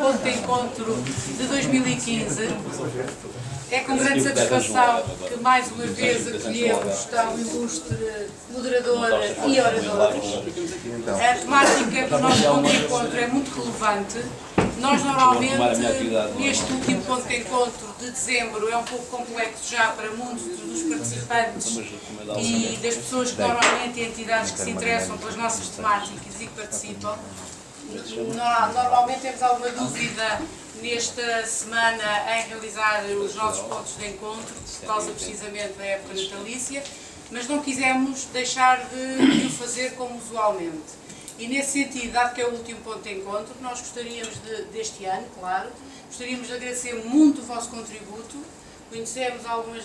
ponto de encontro de 2015. É com grande satisfação que mais uma vez acolhemos tão ilustre moderadora e oradores. A temática do nosso ponto de encontro é muito relevante. Nós normalmente, neste último ponto de encontro de dezembro, é um pouco complexo já para muitos dos participantes e das pessoas que normalmente, entidades que se interessam pelas nossas temáticas e que participam. Normalmente temos alguma dúvida nesta semana em realizar os nossos pontos de encontro, por causa precisamente da época natalícia, mas não quisemos deixar de o fazer como usualmente. E nesse sentido, dado que é o último ponto de encontro, nós gostaríamos deste ano, claro, gostaríamos de agradecer muito o vosso contributo. Conhecemos algumas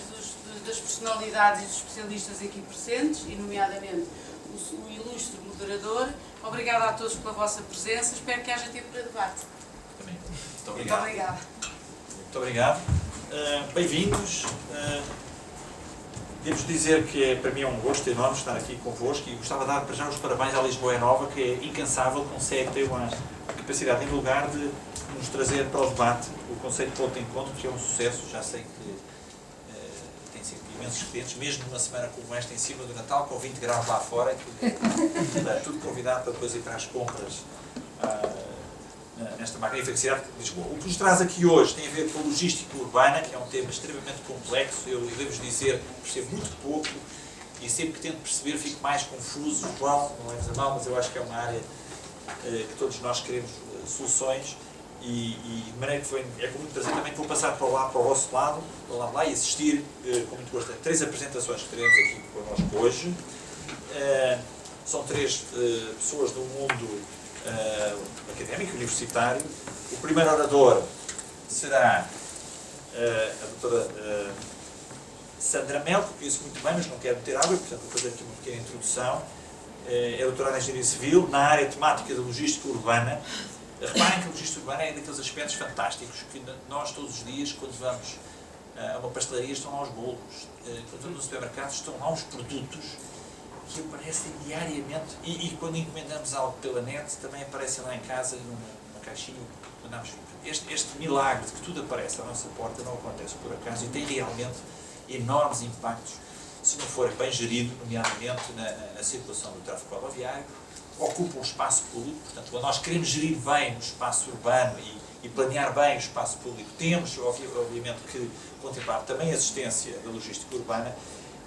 das personalidades e dos especialistas aqui presentes, e nomeadamente o ilustre moderador. Obrigada a todos pela vossa presença, espero que haja tempo para debate. Também. Muito obrigado. Muito obrigada. Muito obrigado. Bem-vindos. Devo dizer que para mim é um gosto enorme estar aqui convosco e gostava de dar para já os parabéns à Lisboa é Nova, que é incansável, consegue ter uma capacidade em lugar de nos trazer para o debate o conceito de ponto de encontro, que é um sucesso. Já sei que tem sido imensos clientes, mesmo numa semana como esta, em cima do Natal, com 20 graus lá fora, tudo convidado para depois ir para as compras nesta magnífica cidade de Lisboa. O que nos traz aqui hoje tem a ver com a logística urbana, que é um tema extremamente complexo. Eu devo dizer, percebo muito pouco e sempre que tento perceber fico mais confuso. João, não leves a mal, mas eu acho que é uma área que todos nós queremos soluções e de maneira que é com muito prazer também que vou passar para o vosso lado, para o lado lá e assistir com muito gosto a 3 apresentações que teremos aqui connosco hoje. São 3 pessoas do mundo académico, universitário. O primeiro orador será a doutora Sandra Mel, que eu conheço muito bem, mas não quero meter água, portanto vou fazer aqui uma pequena introdução. É doutorada em Engenharia Civil, na área temática da logística urbana. Reparem que a logística urbana é daqueles aspectos fantásticos que nós todos os dias, quando vamos a uma pastelaria, estão lá os bolos, quando vamos no supermercado, estão lá os produtos que aparecem diariamente e quando encomendamos algo pela net também aparecem lá em casa numa caixinha. Mandamos. Este milagre de que tudo aparece à nossa porta não acontece por acaso e tem realmente enormes impactos se não for bem gerido, nomeadamente na circulação do tráfego rodoviário. Ocupa um espaço público, portanto, quando nós queremos gerir bem o espaço urbano e planear bem o espaço público, temos obviamente que contemplar também a existência da logística urbana.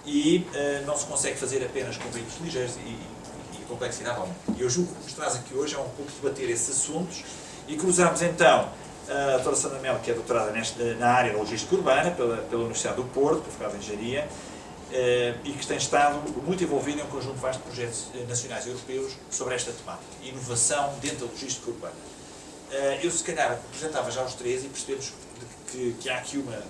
E não se consegue fazer apenas com veículos ligeiros e complexidade aumenta. E eu julgo que o que nos traz aqui hoje é um pouco debater esses assuntos e cruzamos então a doutora Sandra Mel, que é doutorada na área da logística urbana pela Universidade do Porto, por Faculdade de Engenharia, e que tem estado muito envolvida em um conjunto de vastos projetos nacionais e europeus sobre esta temática, inovação dentro da logística urbana. Eu se calhar apresentava já os 3 e percebemos que há aqui uma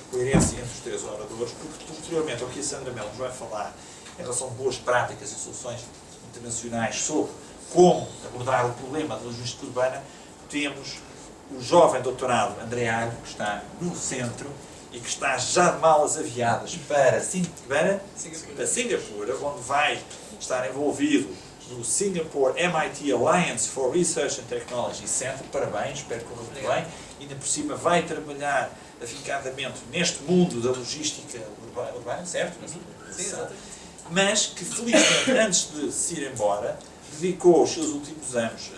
coerência entre os 3 oradores, porque posteriormente ao que a Sandra Mel nos vai falar em relação a boas práticas e soluções internacionais sobre como abordar o problema da logística urbana, temos o jovem doutorado André Alho, que está no centro e que está já de malas aviadas para Singapura, onde vai estar envolvido no Singapore MIT Alliance for Research and Technology Center. Parabéns, espero que corra muito bem. Ainda por cima vai trabalhar afincadamente neste mundo da logística urbana, certo? Sim, mas que felizmente, antes de se ir embora, dedicou os seus últimos anos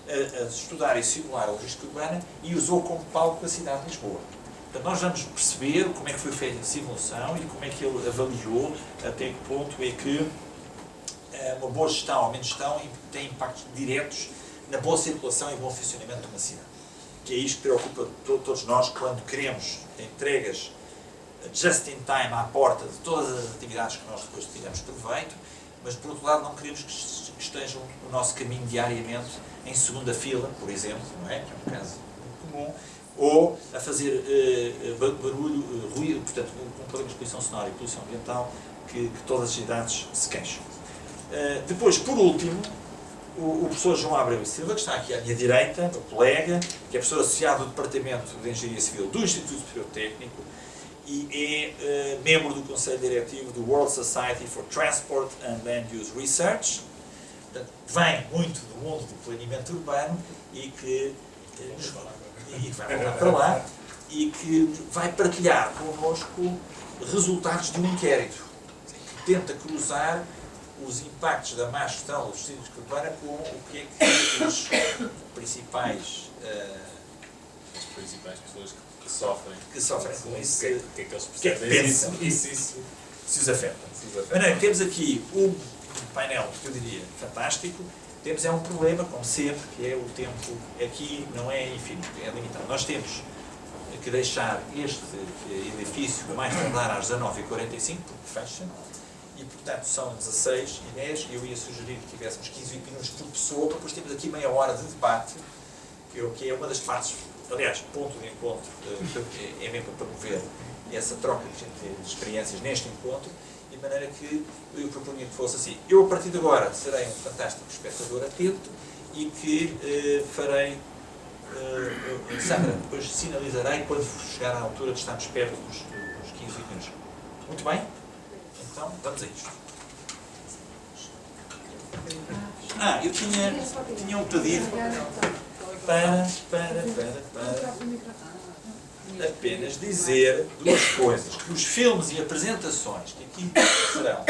a estudar e simular a logística urbana e usou como palco a cidade de Lisboa. Portanto, nós vamos perceber como é que foi feita a simulação e como é que ele avaliou até que ponto é que uma boa gestão ou menos gestão tem impactos diretos na boa circulação e bom funcionamento de uma cidade. Que é isto que preocupa todos nós quando queremos entregas just in time à porta de todas as atividades que nós depois tiramos proveito, mas por outro lado não queremos que estejam no nosso caminho diariamente em segunda fila, por exemplo, não é? Que é um caso muito comum, ou a fazer barulho, ruído, portanto, com problemas de poluição sonora e poluição ambiental que todas as cidades se queixam. Depois, por último, o professor João Abreu e Silva, que está aqui à minha direita, meu colega, que é professor associado do Departamento de Engenharia Civil do Instituto Superior Técnico e é membro do Conselho Diretivo do World Society for Transport and Land Use Research. Portanto, vem muito do mundo do planeamento urbano e que e que vai voltar para lá, e que vai partilhar connosco resultados de um inquérito que tenta cruzar os impactos da má gestão da logística urbana com o que é que os principais As principais pessoas que sofrem com isso, o que é que eles o que é que percebem pensam, isso se os afeta. Maneira, temos aqui um painel que eu diria fantástico. Temos um problema, como sempre, que é o tempo aqui não é infinito, é limitado. Nós temos que deixar este edifício mais tardar às 19h45, porque fecha, e portanto são 16h10, e eu ia sugerir que tivéssemos 15, 20 minutos por pessoa, para depois termos aqui meia hora de debate, que é uma das partes, aliás, ponto de encontro, é mesmo para promover essa troca de experiências neste encontro, de maneira que eu propunha que fosse assim. Eu, a partir de agora, serei um fantástico espectador atento e que farei, Sandra, depois sinalizarei quando chegar à altura de estarmos perto dos 15 minutos. Muito bem? Então, vamos a isto. Eu tinha um pedido para apenas dizer duas coisas, que os filmes e apresentações que aqui serão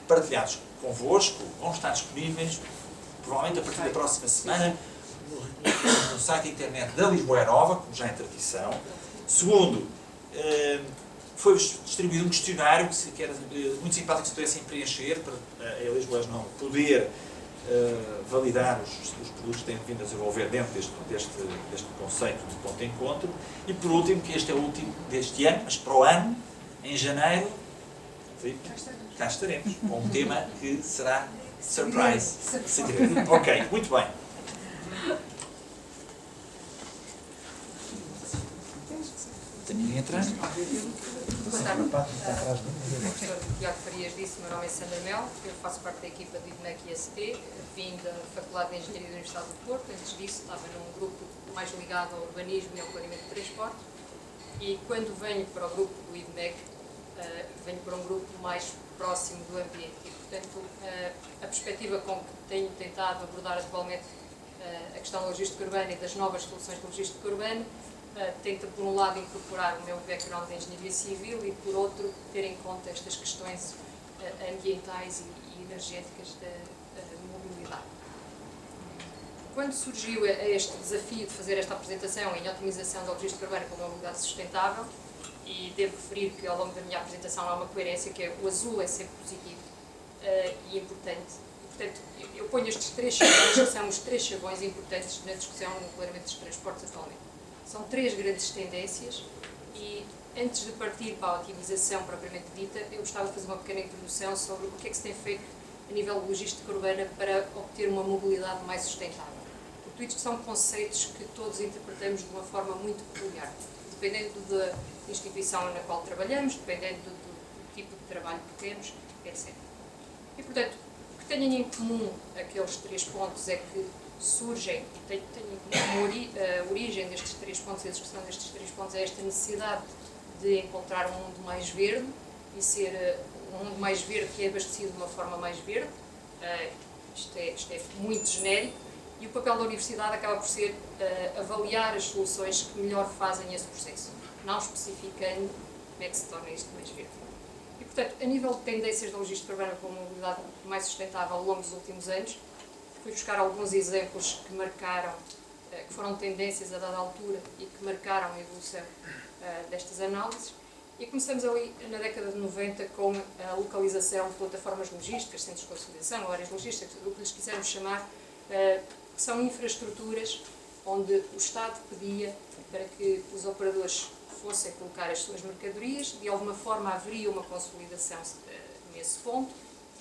partilhados convosco vão estar disponíveis, provavelmente a partir da próxima semana, no site internet da Lisboa é Nova, como já é tradição. Segundo, foi distribuído um questionário que era muito simpático se pudessem preencher, para a Lisboa é Nova poder validar os produtos que têm vindo a desenvolver dentro deste conceito de ponto de encontro. E por último, que este é o último deste ano, mas para o ano, em janeiro, cá estaremos, com um tema que será surprise. Ok, muito bem. Tem ninguém atrás? Boa tarde. O Tiago Farias disse, meu nome é Sandra Mel, eu faço parte da equipa do IDMEC IST, vim da Faculdade de Engenharia da Universidade do Porto. Antes disso estava num grupo mais ligado ao urbanismo e ao planeamento de transporte, e quando venho para o grupo do IDMEC, venho para um grupo mais próximo do ambiente, e portanto a perspectiva com que tenho tentado abordar atualmente a questão da logística urbana e das novas soluções de logística urbana tenta, por um lado, incorporar o meu background de engenharia civil e, por outro, ter em conta estas questões ambientais e energéticas da mobilidade. Quando surgiu este desafio de fazer esta apresentação em otimização da logística urbana com uma mobilidade sustentável, e devo referir que ao longo da minha apresentação há uma coerência, que é o azul é sempre positivo e importante. E, portanto, eu ponho estes três chavões, que são os três chavões importantes na discussão no planeamento dos transportes atualmente. São três grandes tendências e, antes de partir para a otimização propriamente dita, eu gostava de fazer uma pequena introdução sobre o que é que se tem feito a nível de logística urbana para obter uma mobilidade mais sustentável. Porque isto são conceitos que todos interpretamos de uma forma muito peculiar, dependendo da instituição na qual trabalhamos, dependendo do tipo de trabalho que temos, etc. E, portanto, o que têm em comum aqueles três pontos é que surgem, a origem destes três pontos e a discussão destes três pontos é esta necessidade de encontrar um mundo mais verde e ser um mundo mais verde que é abastecido de uma forma mais verde. Isto é muito genérico, e o papel da universidade acaba por ser avaliar as soluções que melhor fazem esse processo, não especificando como é que se torna isto mais verde. E, portanto, a nível de tendências da logística urbana com uma mobilidade mais sustentável ao longo dos últimos anos, fui buscar alguns exemplos que marcaram, que foram tendências a dada altura e que marcaram a evolução destas análises. E começamos ali na década de 90 com a localização de plataformas logísticas, centros de consolidação, áreas logísticas, o que lhes quisermos chamar, que são infraestruturas onde o Estado pedia para que os operadores fossem colocar as suas mercadorias, de alguma forma haveria uma consolidação nesse ponto,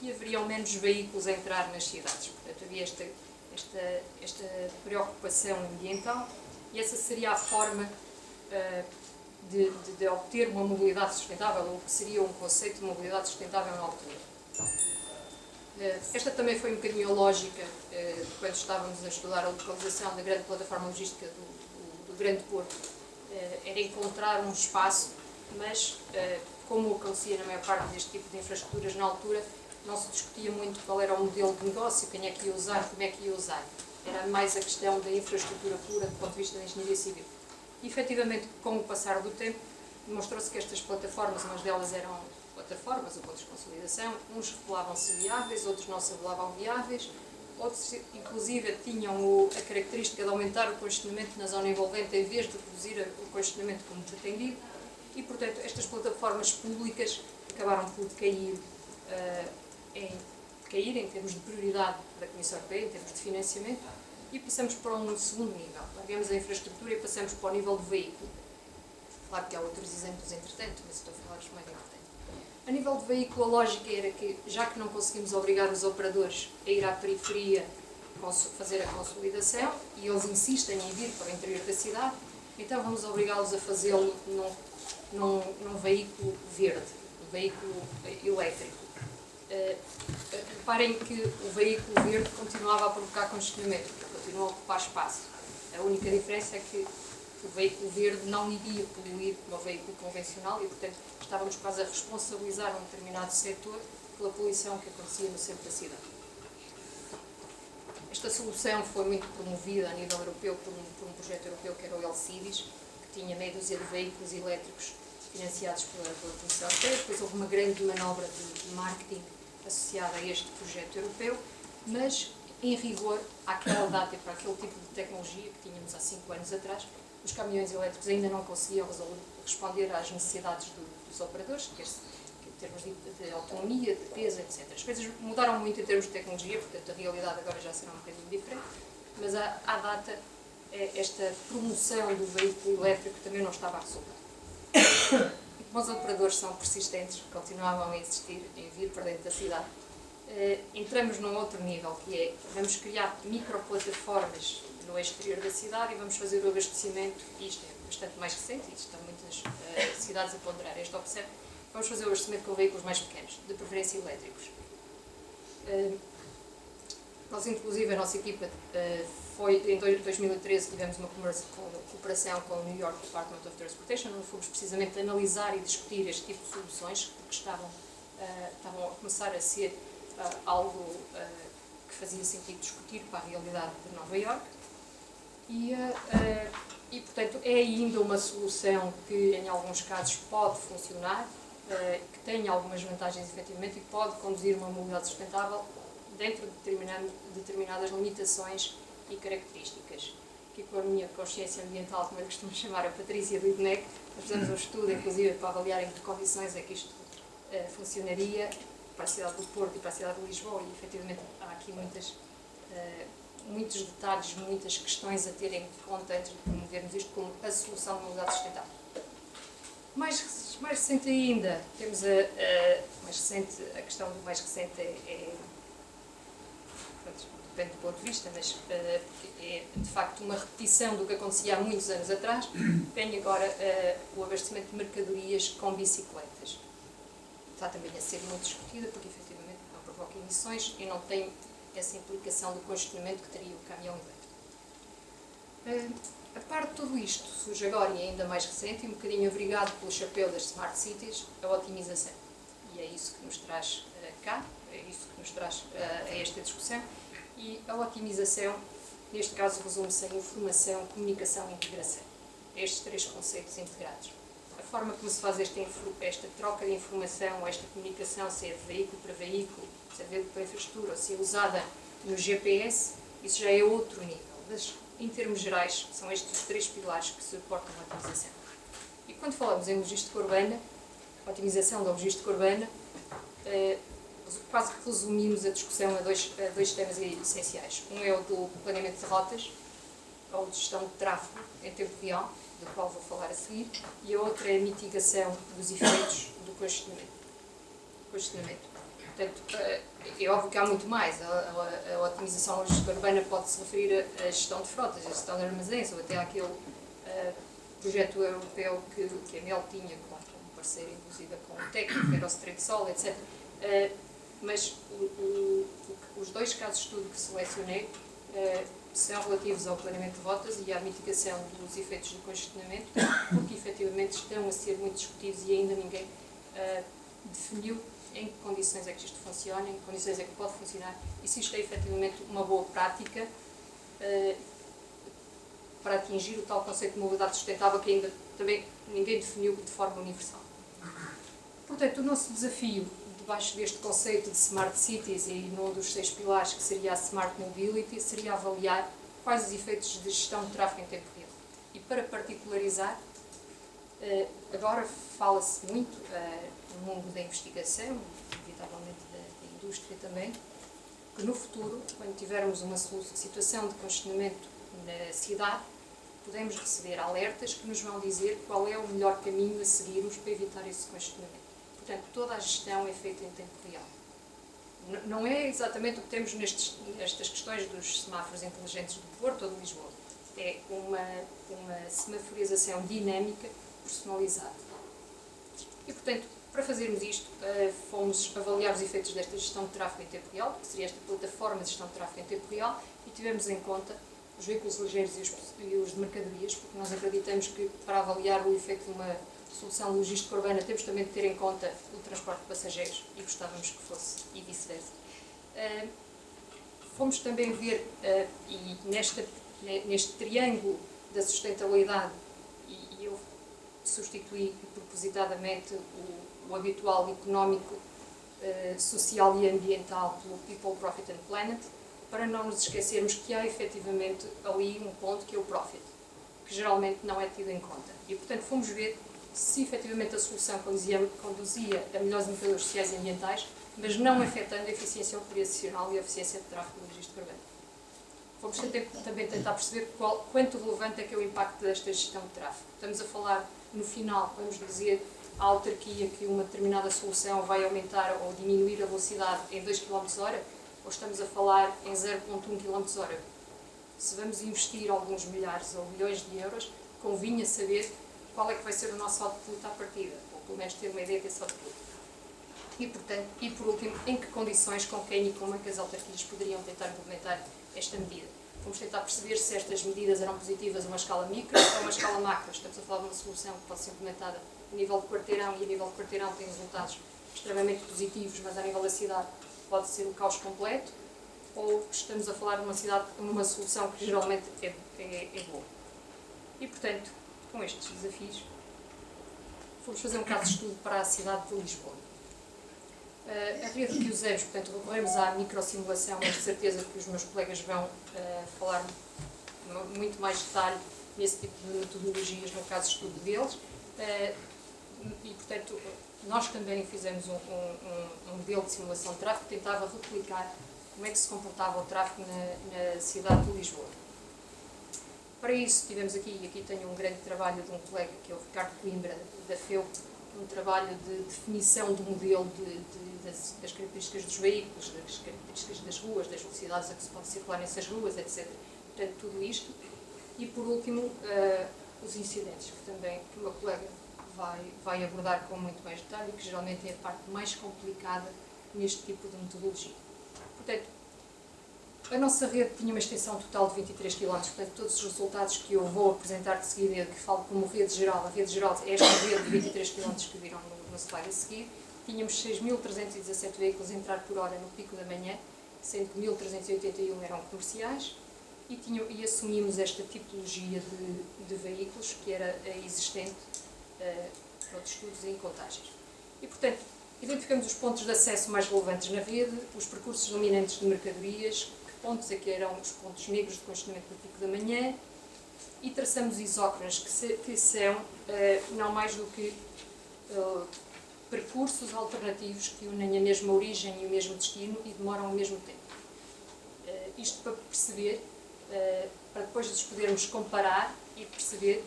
e haveriam menos veículos a entrar nas cidades. Portanto, havia esta preocupação ambiental, e essa seria a forma de obter uma mobilidade sustentável, ou o que seria um conceito de mobilidade sustentável na altura. Esta também foi um bocadinho a lógica de quando estávamos a estudar a localização da grande plataforma logística do Grande Porto. Era encontrar um espaço, mas como acontecia na maior parte deste tipo de infraestruturas na altura, não se discutia muito qual era o modelo de negócio, quem é que ia usar, como é que ia usar. era mais a questão da infraestrutura pura do ponto de vista da engenharia civil. E, efetivamente, com o passar do tempo, demonstrou-se que estas plataformas, umas delas eram plataformas ou pontos de consolidação, uns revelavam-se viáveis, outros não se revelavam viáveis, outros, inclusive, tinham a característica de aumentar o congestionamento na zona envolvente em vez de reduzir o congestionamento como pretendido. E, portanto, estas plataformas públicas acabaram por cair em termos de prioridade da Comissão Europeia, em termos de financiamento, e passamos para um segundo nível. Largamos a infraestrutura e passamos para o nível do veículo. Claro que há outros exemplos entretanto, mas estou a falar dos mais importantes. A nível de veículo, a lógica era que, já que não conseguimos obrigar os operadores a ir à periferia fazer a consolidação, e eles insistem em vir para o interior da cidade, então vamos obrigá-los a fazê-lo num veículo verde, um veículo elétrico. Reparem que o veículo verde continuava a provocar congestionamento, continuou a ocupar espaço. A única diferença é que o veículo verde não iria poluir como o veículo convencional e, portanto, estávamos quase a responsabilizar um determinado setor pela poluição que acontecia no centro da cidade. Esta solução foi muito promovida a nível europeu por um projeto europeu que era o LCIDIS, que tinha meia dúzia de veículos elétricos financiados pela Comissão Europeia. Depois houve uma grande manobra de marketing associada a este projeto europeu, mas, em rigor, àquela data e para aquele tipo de tecnologia que tínhamos há 5 anos atrás, os caminhões elétricos ainda não conseguiam responder às necessidades dos operadores, em termos de autonomia, de peso, etc. As coisas mudaram muito em termos de tecnologia, portanto a realidade agora já será um bocadinho diferente, mas à data esta promoção do veículo elétrico também não estava a resultar. E como os operadores são persistentes, continuavam a insistir em vir para dentro da cidade, entramos num outro nível, que é, vamos criar microplataformas no exterior da cidade e vamos fazer o abastecimento, e isto é bastante mais recente, e estão muitas cidades a ponderar esta opção, vamos fazer o abastecimento com veículos mais pequenos, de preferência elétricos. Nós, inclusive, a nossa equipa em 2013 tivemos uma cooperação com o New York Department of Transportation, onde fomos precisamente analisar e discutir este tipo de soluções, porque estavam a começar a ser algo que fazia sentido discutir para a realidade de Nova Iorque. E, portanto, é ainda uma solução que, em alguns casos, pode funcionar, que tem algumas vantagens, efetivamente, e pode conduzir uma mobilidade sustentável dentro de determinadas limitações e características. Aqui, com a minha consciência ambiental, como eu costumo chamar, a Patrícia do IDNEC, nós fizemos um estudo, inclusive, para avaliar em que condições é que isto funcionaria para a cidade do Porto e para a cidade de Lisboa, e, efetivamente, há aqui muitos detalhes, muitas questões a ter em conta antes de promovermos isto como a solução de mobilidade sustentável. Mais recente ainda, temos a questão do mais recente depende do ponto de vista, mas é de facto uma repetição do que acontecia há muitos anos atrás. Tem agora o abastecimento de mercadorias com bicicletas. Está também a ser muito discutida porque efetivamente não provoca emissões e não tem essa implicação do congestionamento que teria o caminhão elétrico. A parte de tudo isto surge agora, e ainda mais recente, e um bocadinho abrigado pelo chapéu das Smart Cities, a otimização. E é isso que nos traz cá, é isso que nos traz a esta discussão. E a otimização, neste caso, resume-se em informação, comunicação e integração. Estes 3 conceitos integrados. A forma como se faz esta troca de informação, esta comunicação, se é de veículo para veículo, se é de veículo para infraestrutura, ou se é usada no GPS, isso já é outro nível. Mas, em termos gerais, são estes os 3 pilares que suportam a otimização. E quando falamos em logística urbana, a otimização da logística urbana, quase que resumimos a discussão a dois temas essenciais. Um é o do planeamento de rotas, ou de gestão de tráfego em tempo real, do qual vou falar a seguir, e a outra é a mitigação dos efeitos do congestionamento. Portanto, é óbvio que há muito mais. A otimização logística urbana pode-se referir à gestão de frotas, à gestão de armazéns, ou até àquele projeto europeu que a MEL tinha com um parceiro, inclusive com o técnico, que era o Stretesol, etc. Mas os 2 casos de estudo que selecionei são relativos ao planeamento de rotas e à mitigação dos efeitos do congestionamento, porque efetivamente estão a ser muito discutidos e ainda ninguém definiu em que condições é que isto funciona, em que condições é que pode funcionar e se isto é efetivamente uma boa prática para atingir o tal conceito de mobilidade sustentável que ainda também ninguém definiu de forma universal. Portanto, o nosso desafio, debaixo deste conceito de Smart Cities e num dos 6 pilares, que seria a Smart Mobility, seria avaliar quais os efeitos de gestão de tráfego em tempo real. E para particularizar, agora fala-se muito no mundo da investigação, inevitavelmente da indústria também, que no futuro, quando tivermos uma situação de congestionamento na cidade, podemos receber alertas que nos vão dizer qual é o melhor caminho a seguirmos para evitar esse congestionamento. Portanto, toda a gestão é feita em tempo real. Não é exatamente o que temos nestas questões dos semáforos inteligentes do Porto ou de Lisboa. É uma semaforização dinâmica, personalizada. E, portanto, para fazermos isto, fomos avaliar os efeitos desta gestão de tráfego em tempo real, que seria esta plataforma de gestão de tráfego em tempo real, e tivemos em conta os veículos ligeiros e os de mercadorias, porque nós acreditamos que para avaliar o efeito de uma solução logística urbana temos também de ter em conta o transporte de passageiros e gostávamos que fosse e vice-versa. Fomos também ver, e neste triângulo da sustentabilidade, e eu substituí propositadamente o habitual económico, social e ambiental pelo People, Profit and Planet, para não nos esquecermos que há efetivamente ali um ponto que é o profit, que geralmente não é tido em conta. E, portanto, fomos ver se efetivamente a solução conduzia a melhores indicadores sociais e ambientais, mas não afetando a eficiência operacional e a eficiência de tráfego logístico urbano. Fomos também tentar perceber quanto relevante é que é o impacto desta gestão de tráfego. Estamos a falar, no final, vamos dizer, à autarquia que uma determinada solução vai aumentar ou diminuir a velocidade em 2 km/h, ou estamos a falar em 0,1 km/h. Se vamos investir alguns milhares ou milhões de euros, convinha saber qual é que vai ser o nosso output à partida, ou pelo menos ter uma ideia desse output. E, portanto, e por último, em que condições, com quem e como é que as autarquias poderiam tentar implementar esta medida. Vamos tentar perceber se estas medidas eram positivas a uma escala micro ou a uma escala macro. Estamos a falar de uma solução que pode ser implementada a nível de quarteirão, e a nível de quarteirão tem resultados extremamente positivos, mas a nível da cidade pode ser um caos completo, ou estamos a falar de uma solução que geralmente é boa. E, portanto, com estes desafios, fomos fazer um caso de estudo para a cidade de Lisboa. A rede que usamos, portanto, recorremos à microsimulação, mas de certeza que os meus colegas vão falar muito mais detalhe nesse tipo de metodologias no caso de estudo deles. E, portanto, nós também fizemos um modelo de simulação de tráfego que tentava replicar como é que se comportava o tráfego na cidade de Lisboa. Para isso, tivemos aqui tenho um grande trabalho de um colega, que é o Ricardo Coimbra, da FEUP, um trabalho de definição do modelo das características dos veículos, das características das ruas, das velocidades a que se pode circular nessas ruas, etc. Portanto, tudo isto. E, por último, os incidentes, que o meu colega vai abordar com muito mais detalhe e que geralmente é a parte mais complicada neste tipo de metodologia. Portanto, a nossa rede tinha uma extensão total de 23 km, portanto, todos os resultados que eu vou apresentar de seguida, que falo como rede geral, a rede geral é esta rede de 23 km que viram no slide a seguir, tínhamos 6.317 veículos a entrar por hora no pico da manhã, sendo que 1.381 eram comerciais, e assumimos esta tipologia de veículos que era existente noutros estudos e em contagens. E, portanto, identificamos os pontos de acesso mais relevantes na rede, os percursos dominantes de mercadorias, que pontos é que eram os pontos negros de congestionamento no pico da manhã, e traçamos isócrones que são não mais do que percursos alternativos que unem a mesma origem e o mesmo destino e demoram o mesmo tempo. Isto para perceber, para depois nos podermos comparar e perceber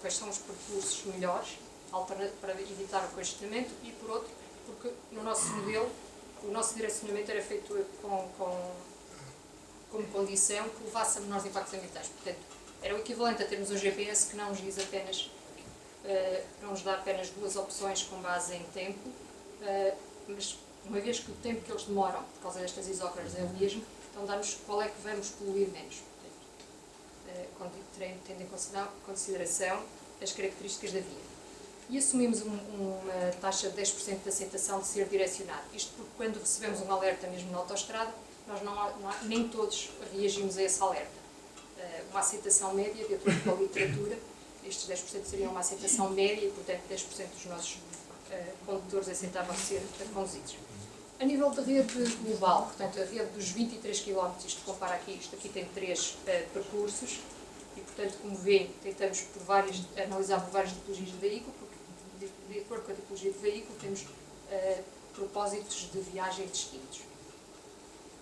quais são os percursos melhores para evitar o congestionamento, e por outro, porque no nosso modelo o nosso direcionamento era feito como condição que levasse a menores impactos ambientais. Portanto, era o equivalente a termos um GPS que não nos diz apenas, não nos dá apenas duas opções com base em tempo, mas uma vez que o tempo que eles demoram por causa destas isócrones é o mesmo, então dá-nos qual é que vamos poluir menos. Tendo em consideração as características da via. E assumimos uma taxa de 10% de aceitação de ser direcionado. Isto porque quando recebemos um alerta mesmo na autoestrada, nem todos reagimos a esse alerta. Uma aceitação média, de acordo com a literatura, estes 10% seriam uma aceitação média e, portanto, 10% dos nossos condutores aceitavam ser conduzidos. A nível de rede global, portanto, a rede dos 23 km, isto compara aqui, isto aqui tem 3 percursos, e, portanto, como vê, tentamos analisar por várias tipologias de veículo, porque, de acordo com a tipologia de veículo, temos propósitos de viagem distintos.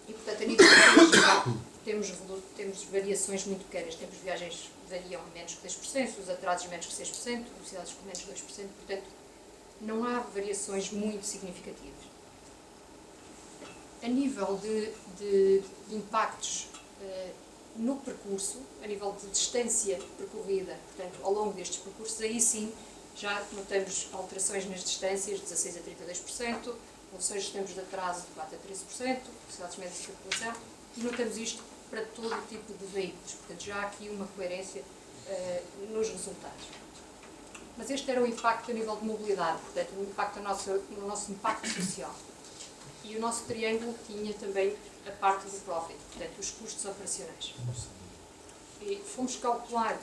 E, portanto, a nível geral, temos variações muito pequenas. Temos viagens que variam menos que 10%, os atrasos menos que 6%, velocidades com menos que 2%, portanto, não há variações muito significativas. A nível de impactos no percurso, a nível de distância percorrida, portanto, ao longo destes percursos, aí sim já notamos alterações nas distâncias de 16% a 32%, reduções de tempos de atraso de 4% a 13%, velocidades médias de circulação, e notamos isto para todo o tipo de veículos. Portanto, já há aqui uma coerência nos resultados. Mas este era o impacto a nível de mobilidade, portanto, o impacto no nosso impacto social. E o nosso triângulo tinha também a parte do profit, portanto, os custos operacionais. E fomos calcular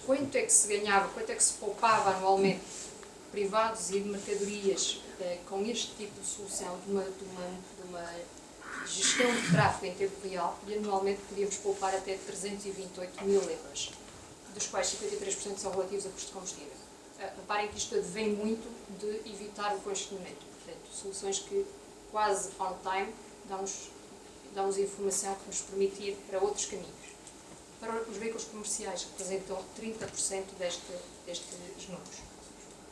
quanto é que se ganhava, quanto é que se poupava anualmente privados e de mercadorias com este tipo de solução, de uma gestão de tráfego em tempo real, e anualmente podíamos poupar até 328 mil euros, dos quais 53% são relativos a custo de combustível. Reparem que isto advém muito de evitar o congestionamento, portanto, soluções que quase on time dão-nos informação que nos permite ir para outros caminhos. Para os veículos comerciais, representam 30% destes números.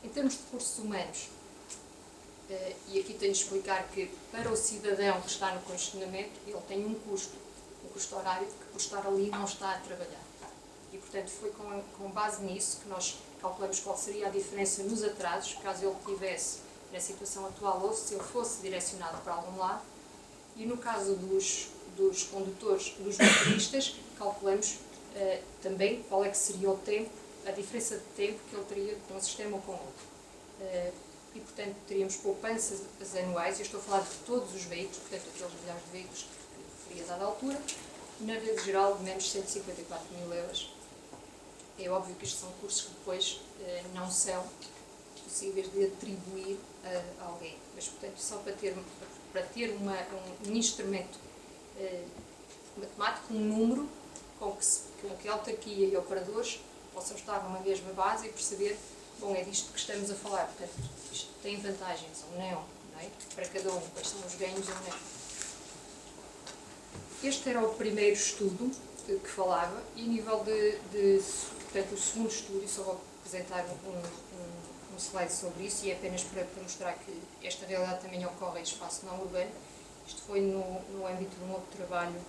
Em termos de recursos humanos, e aqui tenho de explicar que para o cidadão que está no congestionamento, ele tem um custo horário, que por estar ali não está a trabalhar. E, portanto, foi com base nisso que nós calculamos qual seria a diferença nos atrasos, caso ele estivesse na situação atual ou se ele fosse direcionado para algum lado. E no caso dos condutores, dos motoristas, calculamos também qual é que seria o tempo, a diferença de tempo que ele teria com um sistema ou com outro. E, portanto, teríamos poupanças anuais, eu estou a falar de todos os veículos, portanto, aqueles milhares de veículos que referi a dada altura, na rede geral de menos de 154 mil euros. É óbvio que isto são custos que depois não são possíveis de atribuir a alguém, mas, portanto, só para ter um instrumento matemático, um número com que a autarquia e operadores possam estar numa mesma base e perceber, bom, é disto que estamos a falar, portanto, isto tem vantagens ou não é? Para cada um, quais são os ganhos ou não. Este era o primeiro estudo que falava, e a nível portanto, o segundo estudo, e só vou apresentar um slide sobre isso, e é apenas para mostrar que esta realidade também ocorre em espaço não urbano. Isto foi no âmbito de um outro trabalho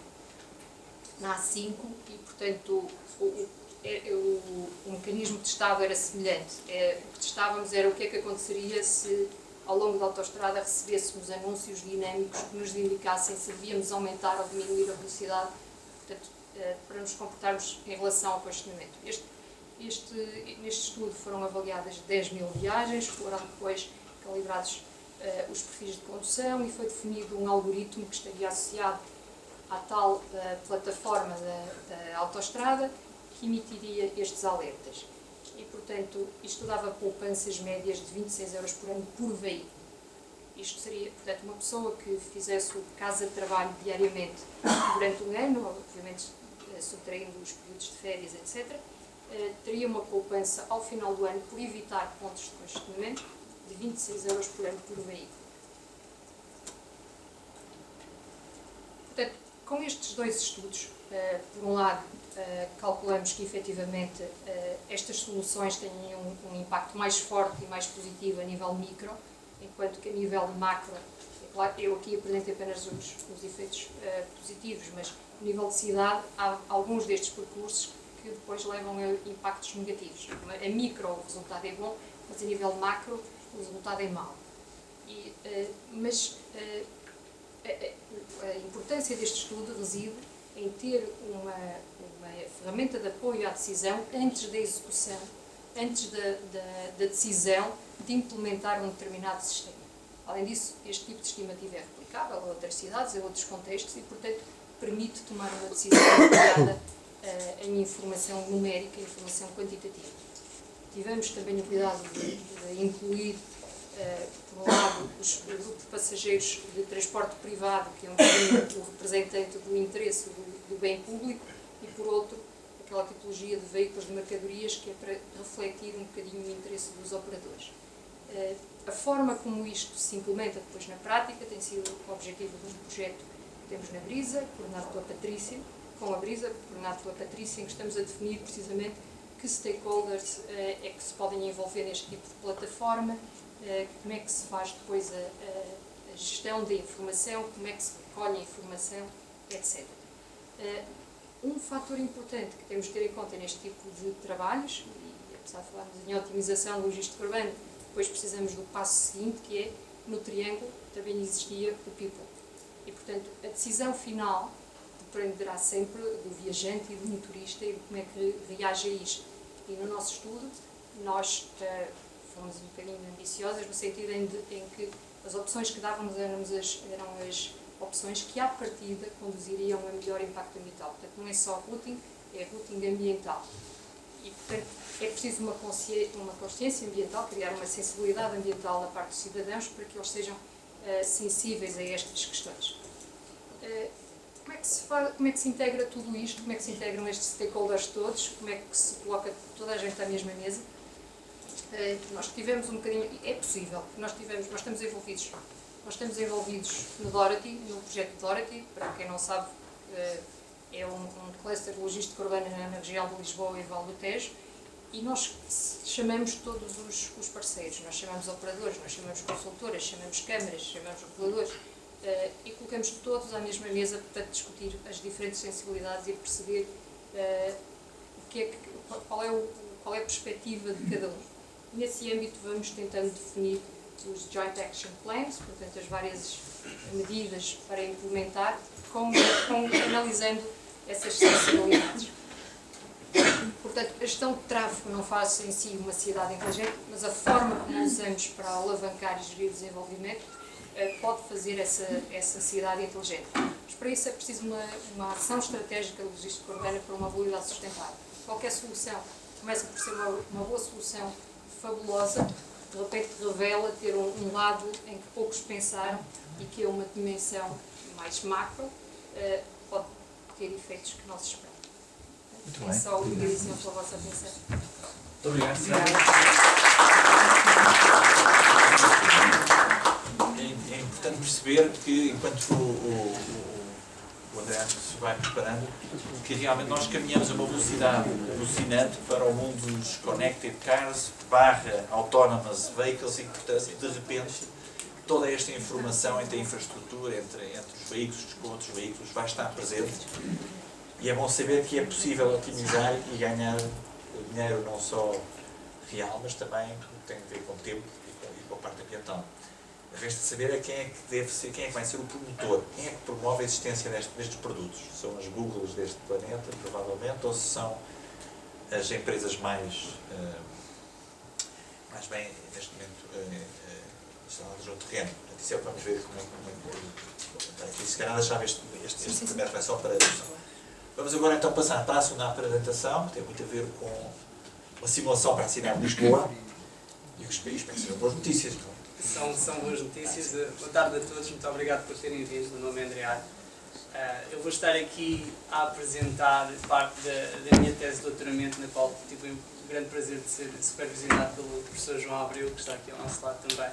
na A5, e, portanto, o mecanismo testado era semelhante. O que testávamos era o que é que aconteceria se, ao longo da autoestrada, recebêssemos anúncios dinâmicos que nos indicassem se devíamos aumentar ou diminuir a velocidade, portanto, para nos comportarmos em relação ao congestionamento. Neste estudo foram avaliadas 10 mil viagens, foram depois calibrados os perfis de condução e foi definido um algoritmo que estaria associado à tal plataforma da autoestrada que emitiria estes alertas. E, portanto, isto dava poupanças médias de 26 euros por ano por veículo. Isto seria, portanto, uma pessoa que fizesse o casa-trabalho diariamente durante um ano, obviamente subtraindo os períodos de férias, etc., teria uma poupança ao final do ano por evitar pontos de congestionamento de 26 euros por ano por veículo. Portanto, com estes dois estudos, por um lado, calculamos que efetivamente estas soluções têm um impacto mais forte e mais positivo a nível micro, enquanto que a nível macro, é claro, eu aqui apresentei apenas os efeitos positivos, mas a nível de cidade há alguns destes percursos que depois levam a impactos negativos. A micro o resultado é bom, mas a nível macro o resultado é mau. Mas a importância deste estudo reside em ter uma ferramenta de apoio à decisão antes da execução, antes da decisão de implementar um determinado sistema. Além disso, este tipo de estimativa é replicável. aplicável a outras cidades, a outros contextos e, portanto, permite tomar uma decisão baseada em informação numérica, informação quantitativa. Tivemos também o cuidado de incluir, por um lado, o grupo de passageiros de transporte privado, que é um bocadinho o representante do interesse do bem público, e, por outro, aquela tipologia de veículos de mercadorias que é para refletir um bocadinho o interesse dos operadores. A forma como isto se implementa depois na prática tem sido o objetivo de um projeto que temos na Brisa, coordenado pela Patrícia, em que estamos a definir precisamente que stakeholders é que se podem envolver neste tipo de plataforma, como é que se faz depois a gestão da informação, como é que se recolhe a informação, etc. Um fator importante que temos de ter em conta neste tipo de trabalhos, e apesar de falarmos em otimização logística urbana, depois precisamos do passo seguinte, que é, no triângulo, também existia o people. E, portanto, a decisão final dependerá sempre do viajante e do motorista e de como é que reage a isto. E no nosso estudo, nós fomos um bocadinho ambiciosas, no sentido em que as opções que dávamos eram as opções que, à partida, conduziriam a melhor impacto ambiental. Portanto, não é só routing, é routing ambiental. E, portanto, é preciso uma consciência ambiental, criar uma sensibilidade ambiental na parte dos cidadãos para que eles sejam sensíveis a estas questões. Como é que se integra tudo isto? Como é que se integram estes stakeholders todos? Como é que se coloca toda a gente à mesma mesa? Nós tivemos um bocadinho... É possível. Nós estamos envolvidos no Dorothy, no projeto Dorothy. Para quem não sabe, é um cluster logístico urbano na região de Lisboa e Val do Tejo. E nós chamamos todos os parceiros. Nós chamamos operadores, nós chamamos consultoras, chamamos câmaras, chamamos reguladores. E colocamos todos à mesma mesa para discutir as diferentes sensibilidades e perceber qual é a perspectiva de cada um. Nesse âmbito vamos tentando definir os Joint Action Plans, portanto as várias medidas para implementar, analisando essas sensibilidades. Portanto, a gestão de tráfego não faz em si uma cidade inteligente, mas a forma como usamos para alavancar e gerir o desenvolvimento pode fazer essa cidade inteligente. Mas para isso é preciso uma ação estratégica logística urbana para uma mobilidade sustentável. Qualquer solução começa por ser uma boa solução fabulosa, de repente revela ter um lado em que poucos pensaram e que é uma dimensão mais macro, pode ter efeitos que não se esperam. Muito é bem. só obrigadíssima pela vossa atenção. Muito obrigado. É importante perceber que, enquanto o André se vai preparando, que realmente nós caminhamos a uma velocidade alucinante para o mundo dos connected cars / autonomous vehicles e, portanto, de repente, toda esta informação entre a infraestrutura, entre os veículos com outros veículos, vai estar presente. E é bom saber que é possível otimizar e ganhar dinheiro não só real, mas também tem a ver com o tempo e com a parte ambiental. Resta saber quem é que vai ser o promotor, quem é que promove a existência destes produtos. São as Googles deste planeta, provavelmente, ou se são as empresas mais bem, neste momento, instaladas no terreno. Portanto, isso é o que vamos ver como é que... Se calhar deixava este primeiro vai só para a discussão. Vamos agora então passar para a segunda apresentação, que tem muito a ver com uma simulação para a cidade de Lisboa. E os países pensam que são boas notícias, não é? São boas notícias. Boa tarde a todos, muito obrigado por terem vindo. O meu nome é André. Eu vou estar aqui a apresentar parte da minha tese de doutoramento, na qual tive o grande prazer de ser supervisionado pelo professor João Abreu, que está aqui ao nosso lado também.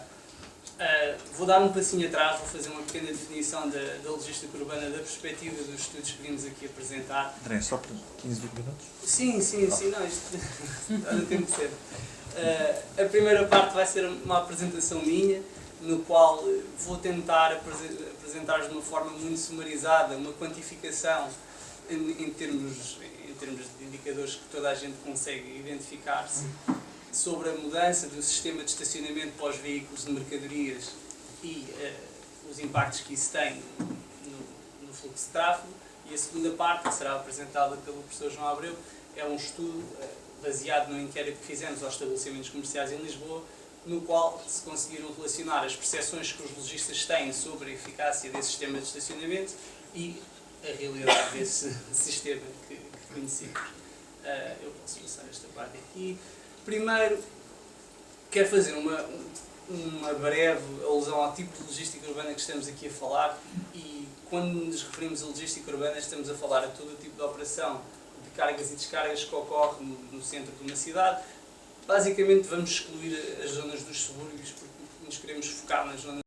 Vou dar um passinho atrás, vou fazer uma pequena definição da logística urbana, da perspectiva dos estudos que vimos aqui apresentar. André, só por 15 minutos? Sim, não, isto olha, tem de ser. A primeira parte vai ser uma apresentação minha, no qual vou tentar apresentar de uma forma muito sumarizada uma quantificação em termos de indicadores que toda a gente consegue identificar-se sobre a mudança do sistema de estacionamento para os veículos de mercadorias e os impactos que isso tem no fluxo de tráfego. E a segunda parte, que será apresentada pelo professor João Abreu, é um estudo baseado no inquérito que fizemos aos estabelecimentos comerciais em Lisboa, no qual se conseguiram relacionar as percepções que os lojistas têm sobre a eficácia desse sistema de estacionamento e a realidade desse sistema que conhecemos. Eu posso passar esta parte aqui. Primeiro, quero fazer uma breve alusão ao tipo de logística urbana que estamos aqui a falar, e quando nos referimos a logística urbana estamos a falar a todo o tipo de operação de cargas e descargas que ocorre no centro de uma cidade. Basicamente vamos excluir as zonas dos subúrbios porque nos queremos focar nas zonas